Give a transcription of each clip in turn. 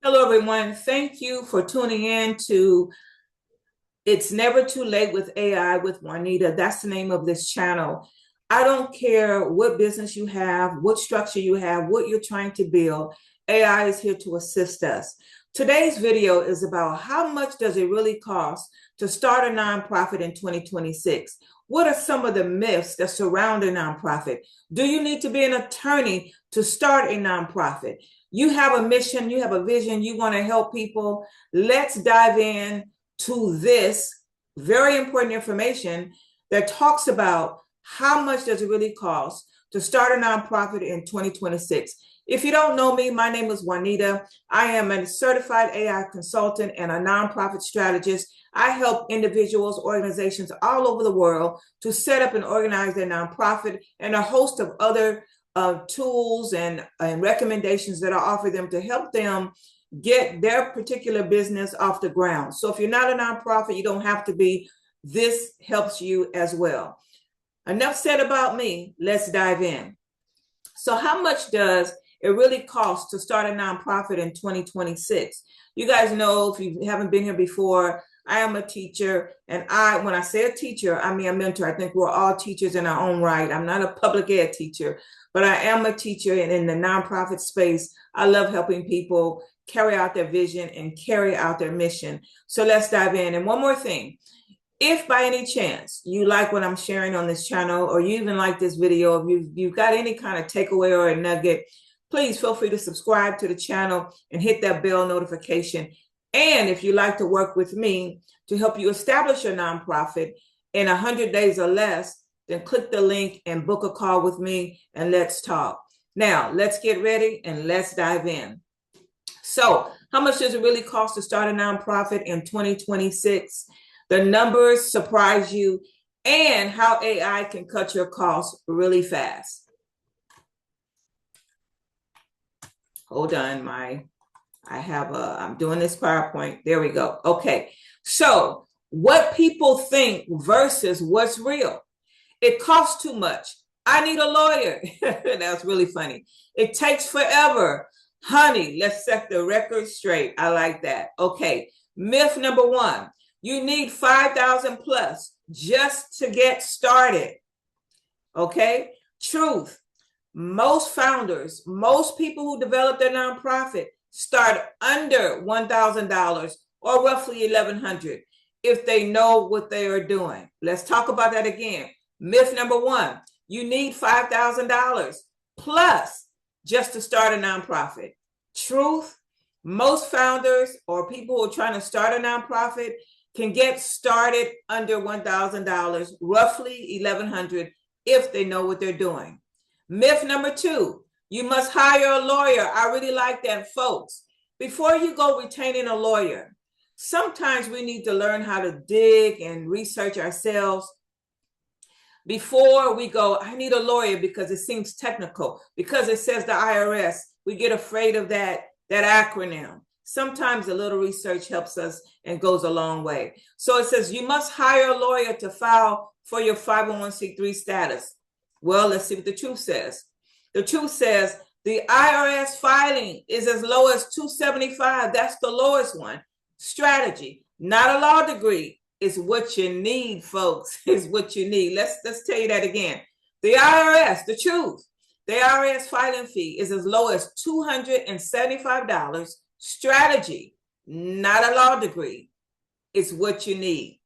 Hello, everyone. Thank you for tuning in to It's Never Too Late with AI with Juanita. That's the name of this channel. I don't care what business you have, what structure you have, what you're trying to build. AI is here to assist us. Today's video is about how much does it really cost to start a nonprofit in 2026? What are some of the myths that surround a nonprofit? Do you need to be an attorney to start a nonprofit? You have a mission, you have a vision, you want to help people. Let's dive in to this very important information that talks about how much does it really cost to start a nonprofit in 2026. If you don't know me, my name is Juanita. I am a certified AI consultant and a nonprofit strategist. I help individuals, organizations all over the world to set up and organize their nonprofit, and a host of other tools and recommendations that I offer them to help them get their particular business off the ground. So if you're not a nonprofit, you don't have to be. This helps you as well. Enough said about me. Let's dive in. So how much does it really cost to start a nonprofit in 2026? You guys know, if you haven't been here before, I am a teacher, and when I say a teacher, I mean a mentor. I think we're all teachers in our own right. I'm not a public ed teacher, but I am a teacher, and in the nonprofit space, I love helping people carry out their vision and carry out their mission. So let's dive in. And one more thing. If by any chance you like what I'm sharing on this channel, or you even like this video, if you've got any kind of takeaway or a nugget, please feel free to subscribe to the channel and hit that bell notification. And if you'd like to work with me to help you establish your nonprofit in 100 days or less, then click the link and book a call with me and let's talk. Now, let's get ready and let's dive in. So, how much does it really cost to start a nonprofit in 2026? The numbers surprise you, and how AI can cut your costs really fast. Hold on, I'm doing this PowerPoint. There we go. Okay. So what people think versus what's real. It costs too much. I need a lawyer. That's really funny. It takes forever. Honey, let's set the record straight. I like that. Okay. Myth number one. You need 5,000 plus just to get started. Okay. Truth. Most founders, most people who develop their nonprofit start under $1,000 or roughly $1,100 if they know what they are doing. Let's talk about that again. Myth number one, you need $5,000 plus just to start a nonprofit. Truth, most founders or people who are trying to start a nonprofit can get started under $1,000, roughly $1,100 if they know what they're doing. Myth number two, you must hire a lawyer. I really like that, folks. Before you go retaining a lawyer, sometimes we need to learn how to dig and research ourselves before we go, I need a lawyer because it seems technical, because it says the IRS. We get afraid of that acronym. Sometimes a little research helps us and goes a long way. So it says you must hire a lawyer to file for your 501c3 status. Well, let's see what the truth says. The truth says the IRS filing is as low as $275. That's the lowest one. Strategy, not a law degree, is what you need, folks, is what you need. Let's tell you that again. The IRS, the truth, the IRS filing fee is as low as $275. Strategy, not a law degree, is what you need.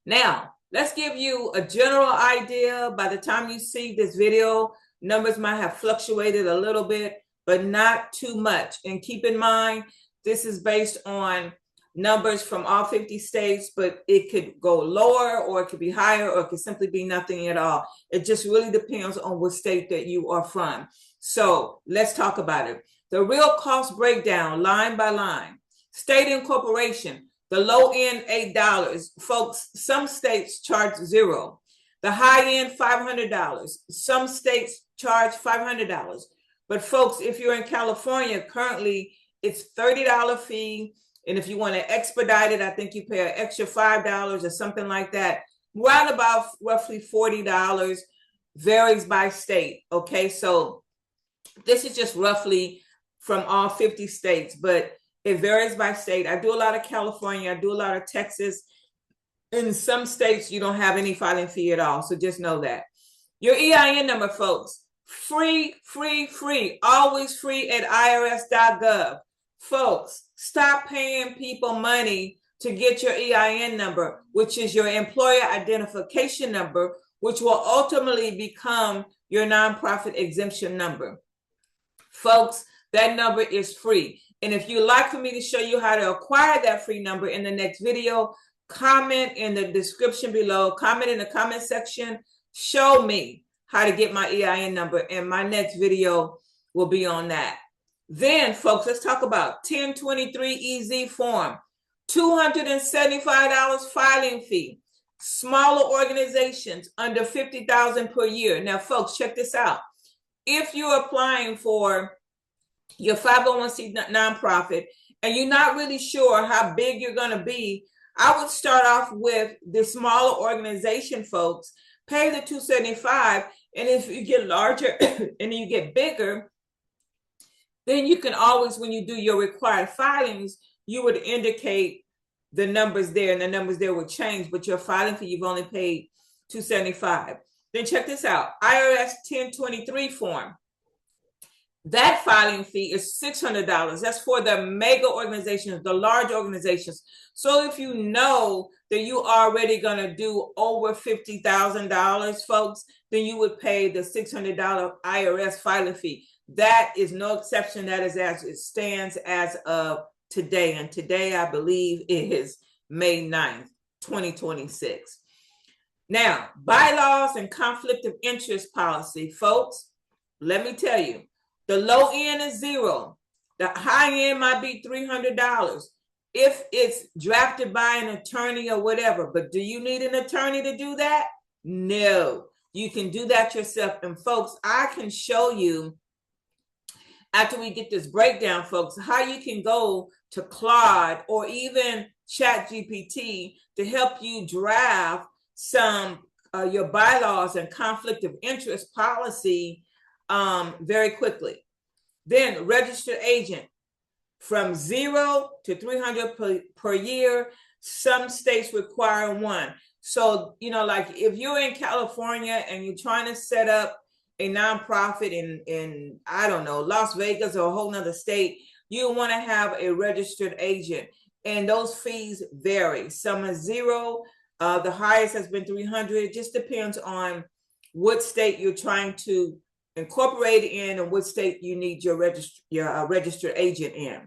Now, let's give you a general idea. By the time you see this video, numbers might have fluctuated a little bit, but not too much. And keep in mind, this is based on numbers from all 50 states, but it could go lower or it could be higher or it could simply be nothing at all. It just really depends on what state that you are from. So let's talk about it. The real cost breakdown, line by line. State incorporation, the low end, $8. Folks, some states charge $0. The high end, $500. Some states charge $500. But folks, if you're in California, currently it's $30 fee. And if you want to expedite it, I think you pay an extra $5 or something like that. Round about roughly $40, varies by state. Okay, so this is just roughly from all 50 states, but it varies by state. I do a lot of California, I do a lot of Texas. In some states, you don't have any filing fee at all, so just know that. Your EIN number, folks, free, free, free, always free at irs.gov. Folks, stop paying people money to get your EIN number, which is your employer identification number, which will ultimately become your nonprofit exemption number. Folks, that number is free. And if you'd like for me to show you how to acquire that free number in the next video, comment in the description below, comment in the comment section, show me how to get my EIN number, and my next video will be on that. Then, folks, let's talk about 1023 EZ form, $275 filing fee, smaller organizations under 50,000 per year. Now, folks, check this out. If you're applying for your 501c nonprofit and you're not really sure how big you're going to be, I would start off with the smaller organization, folks. Pay the $275, and if you get larger and you get bigger, then you can always, when you do your required filings, you would indicate the numbers there, and the numbers there would change, but your filing fee, you've only paid $275. Then check this out, IRS 1023 form. That filing fee is $600. That's for the mega organizations, the large organizations. So if you know that you already going to do over $50,000, folks, then you would pay the $600 IRS filing fee. That is no exception. That is as it stands as of today. And today, I believe, is May 9th, 2026. Now, bylaws and conflict of interest policy, folks, let me tell you, the low end is $0. The high end might be $300 if it's drafted by an attorney or whatever. But do you need an attorney to do that? No, you can do that yourself. And folks, I can show you after we get this breakdown, folks, how you can go to Claude or even ChatGPT to help you draft some your bylaws and conflict of interest policy very quickly. Then registered agent, from 0 to 300 per year. Some states require 1. So, you know, like if you're in California and you're trying to set up a nonprofit in I don't know, Las Vegas or a whole nother state, you want to have a registered agent, and those fees vary. Some are 0. The highest has been 300. It just depends on what state you're trying to incorporate in and what state you need your registered agent in.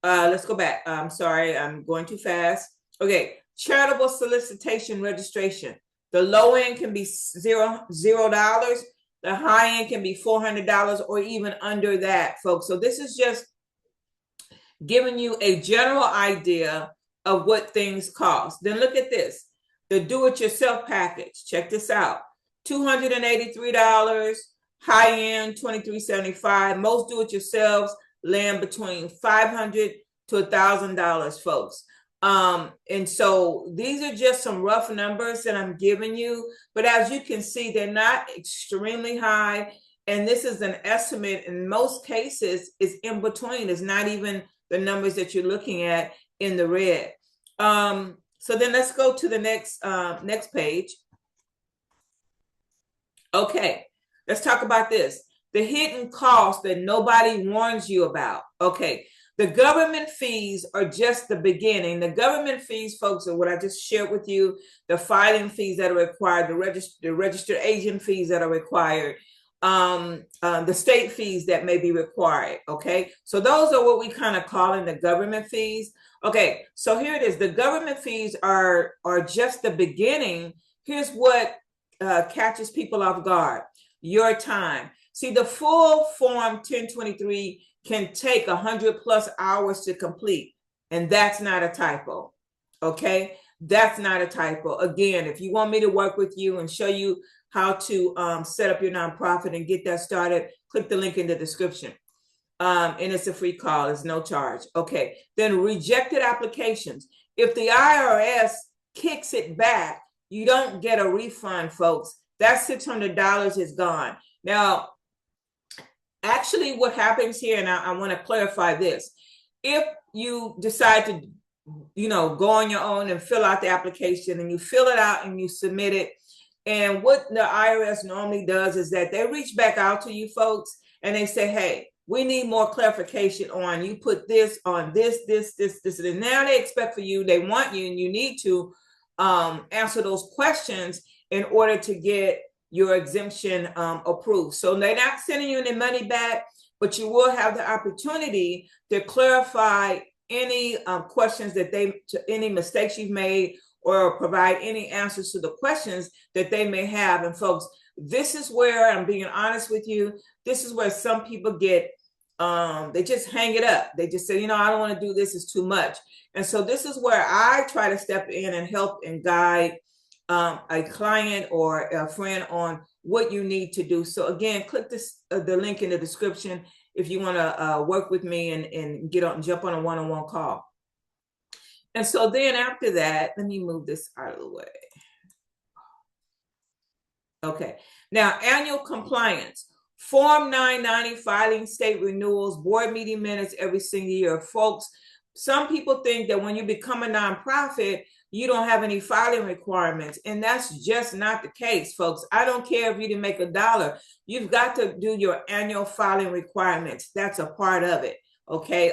Let's go back. I'm sorry, I'm going too fast. Okay, charitable solicitation registration. The low end can be $0. The high end can be $400 or even under that, folks. So this is just giving you a general idea of what things cost. Then look at this, the do-it-yourself package. Check this out, $283, high end $23.75. Most do-it-yourselves land between $500 to $1,000, folks. And so these are just some rough numbers that I'm giving you, but as you can see, they're not extremely high. And this is an estimate. In most cases, it's in between. It's not even the numbers that you're looking at in the red. So then let's go to the next page. Okay, let's talk about this. The hidden cost that nobody warns you about. Okay, the government fees are just the beginning. The government fees, folks, are what I just shared with you, the filing fees that are required, the registered agent fees that are required, the state fees that may be required. Okay, so those are what we kind of call in the government fees. Okay, so here it is. The government fees are just the beginning. Here's what catches people off guard: your time. See, the full form 1023 can take 100+ hours to complete, and that's not a typo. Okay, that's not a typo. Again, if you want me to work with you and show you how to set up your nonprofit and get that started, click the link in the description. And it's a free call, it's no charge. Okay, then rejected applications. If the IRS kicks it back, you don't get a refund, folks. That $600 is gone. Now, Actually, what happens here, and I want to clarify this, if you decide to, go on your own and fill out the application, and you fill it out and you submit it, and what the IRS normally does is that they reach back out to you folks and they say, hey, we need more clarification on you put this on this, and now they expect for you, they want you, and you need to answer those questions in order to get your exemption approved. So they're not sending you any money back, but you will have the opportunity to clarify any questions any mistakes you've made, or provide any answers to the questions that they may have. And folks, this is where, I'm being honest with you, this is where some people get, they just hang it up. They just say, I don't want to do this, it's too much. And so this is where I try to step in and help and guide a client or a friend on what you need to do. So again, click the link in the description if you want to work with me and jump on a one-on-one call. And so then after that, let me move this out of the way. Okay, now annual compliance. Form 990, filing state renewals, board meeting minutes every single year. Folks, some people think that when you become a nonprofit, you don't have any filing requirements. And that's just not the case, folks. I don't care if you didn't make $1. You've got to do your annual filing requirements. That's a part of it. Okay.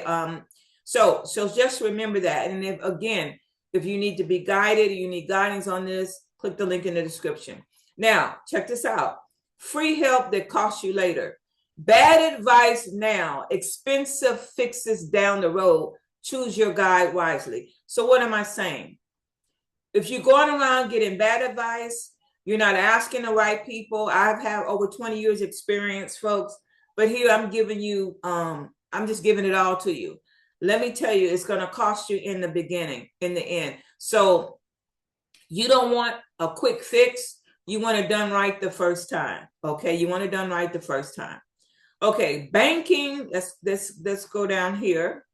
So just remember that. And if you need to be guided or you need guidance on this, click the link in the description. Now, check this out. Free help that costs you later. Bad advice now, expensive fixes down the road. Choose your guide wisely. So what am I saying? If you're going around getting bad advice, you're not asking the right people. I've had over 20 years experience, folks, but here I'm giving you, I'm just giving it all to you. Let me tell you, it's going to cost you in the beginning, in the end. So you don't want a quick fix. You want it done right the first time. Okay, you want it done right the first time. Okay, banking. Let's go down here.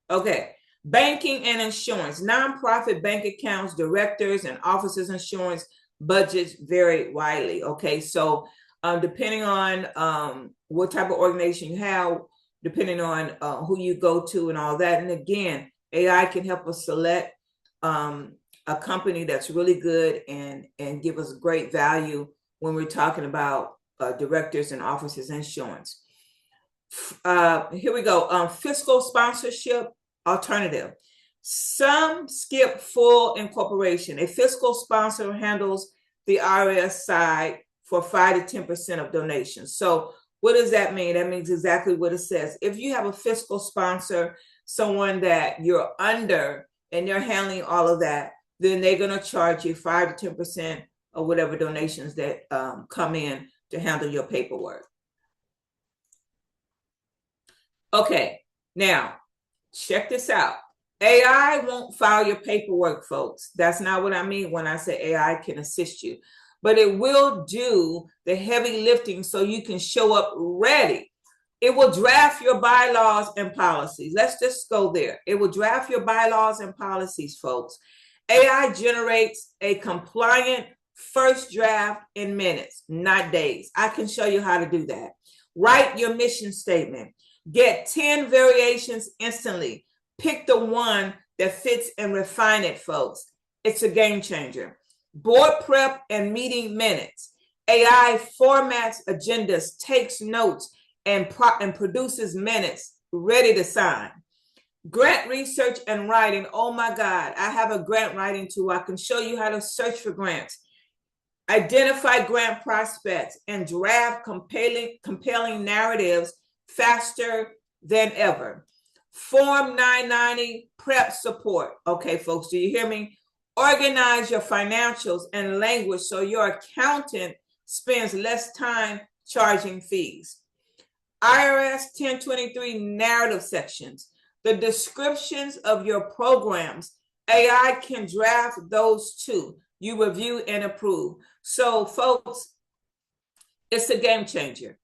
Okay, banking and insurance. Nonprofit bank accounts, directors and officers insurance budgets vary widely. Okay, so depending on what type of organization you have, depending on who you go to and all that. And again, AI can help us select a company that's really good and give us great value when we're talking about directors and officers insurance. Here we go. Fiscal sponsorship alternative. Some skip full incorporation. A fiscal sponsor handles the IRS side for 5 to 10% of donations. So what does that mean? That means exactly what it says. If you have a fiscal sponsor, someone that you're under and they're handling all of that, then they're going to charge you 5 to 10% of whatever donations that come in to handle your paperwork. Okay, now check this out. AI won't file your paperwork, folks. That's not what I mean when I say AI can assist you, but it will do the heavy lifting so you can show up ready. It will draft your bylaws and policies. Let's just go there. It will draft your bylaws and policies, folks. AI generates a compliant first draft in minutes, not days. I can show you how to do that. Write your mission statement. Get 10 variations instantly. Pick the one that fits and refine it, folks. It's a game changer. Board prep and meeting minutes. AI formats agendas, takes notes, and produces minutes ready to sign. Grant research and writing. Oh my God, I have a grant writing tool. I can show you how to search for grants. Identify grant prospects and draft compelling narratives faster than ever. Form 990 prep support. Okay, folks, do you hear me? Organize your financials and language so your accountant spends less time charging fees. IRS 1023 narrative sections. The descriptions of your programs, AI can draft those too. You review and approve. So, folks, it's a game changer.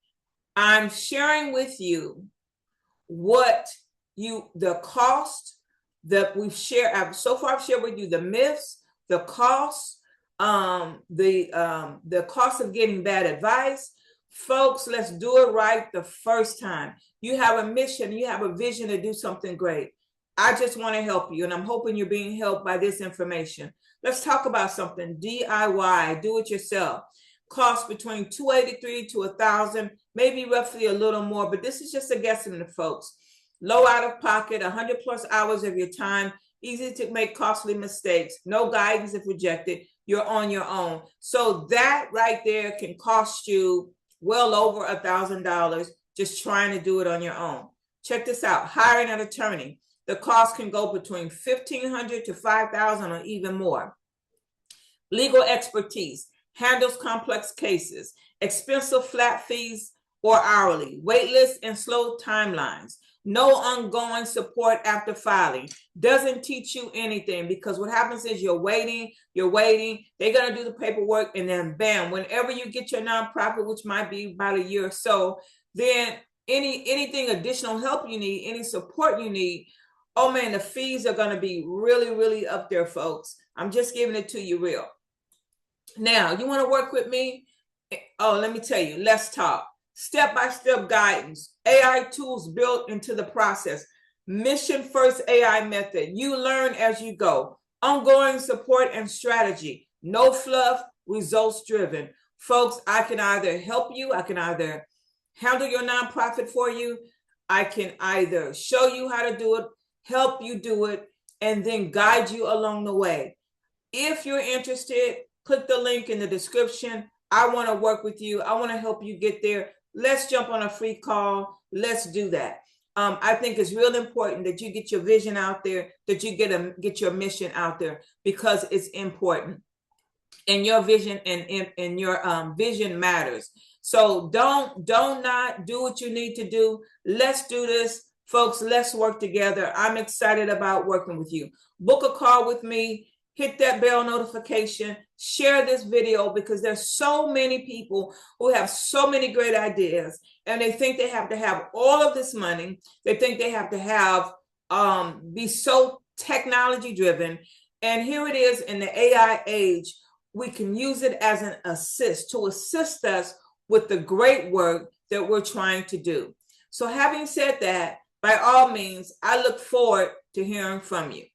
I'm sharing with you the cost that we've shared. So far, I've shared with you the myths, the costs, the cost of getting bad advice. Folks, let's do it right the first time. You have a mission, you have a vision to do something great. I just want to help you, and I'm hoping you're being helped by this information. Let's talk about something. DIY, do it yourself. Cost between $283 to $1,000, maybe roughly a little more, but this is just a guesstimate, folks. Low out of pocket, 100 plus hours of your time, easy to make costly mistakes, no guidance if rejected, you're on your own. So that right there can cost you well over $1,000 just trying to do it on your own. Check this out. Hiring an attorney. The cost can go between $1,500 to $5,000 or even more. Legal expertise. Handles complex cases. Expensive flat fees or hourly. Wait lists and slow timelines. No ongoing support after filing. Doesn't teach you anything, because what happens is you're waiting. They're going to do the paperwork, and then bam, whenever you get your nonprofit, which might be about a year or so, then anything additional help you need, any support you need, oh man, the fees are going to be really, really up there, folks. I'm just giving it to you real. Now, you want to work with me? Oh, let me tell you, let's talk. Step-by-step guidance, AI tools built into the process, mission first AI method. You learn as you go. Ongoing support and strategy. No fluff, results driven. Folks, I can either help you, I can either handle your nonprofit for you, I can either show you how to do it, help you do it, and then guide you along the way. If you're interested, click the link in the description. I want to work with you. I want to help you get there. Let's jump on a free call. Let's do that. I think it's real important that you get your vision out there, that you get your mission out there, because it's important. And your vision and your vision matters. So don't not do what you need to do. Let's do this, folks. Let's work together. I'm excited about working with you. Book a call with me. Hit that bell notification, share this video, because there's so many people who have so many great ideas, and they think they have to have all of this money. They think they have to have, be so technology driven. And here it is in the AI age, we can use it as an assist to assist us with the great work that we're trying to do. So having said that, by all means, I look forward to hearing from you.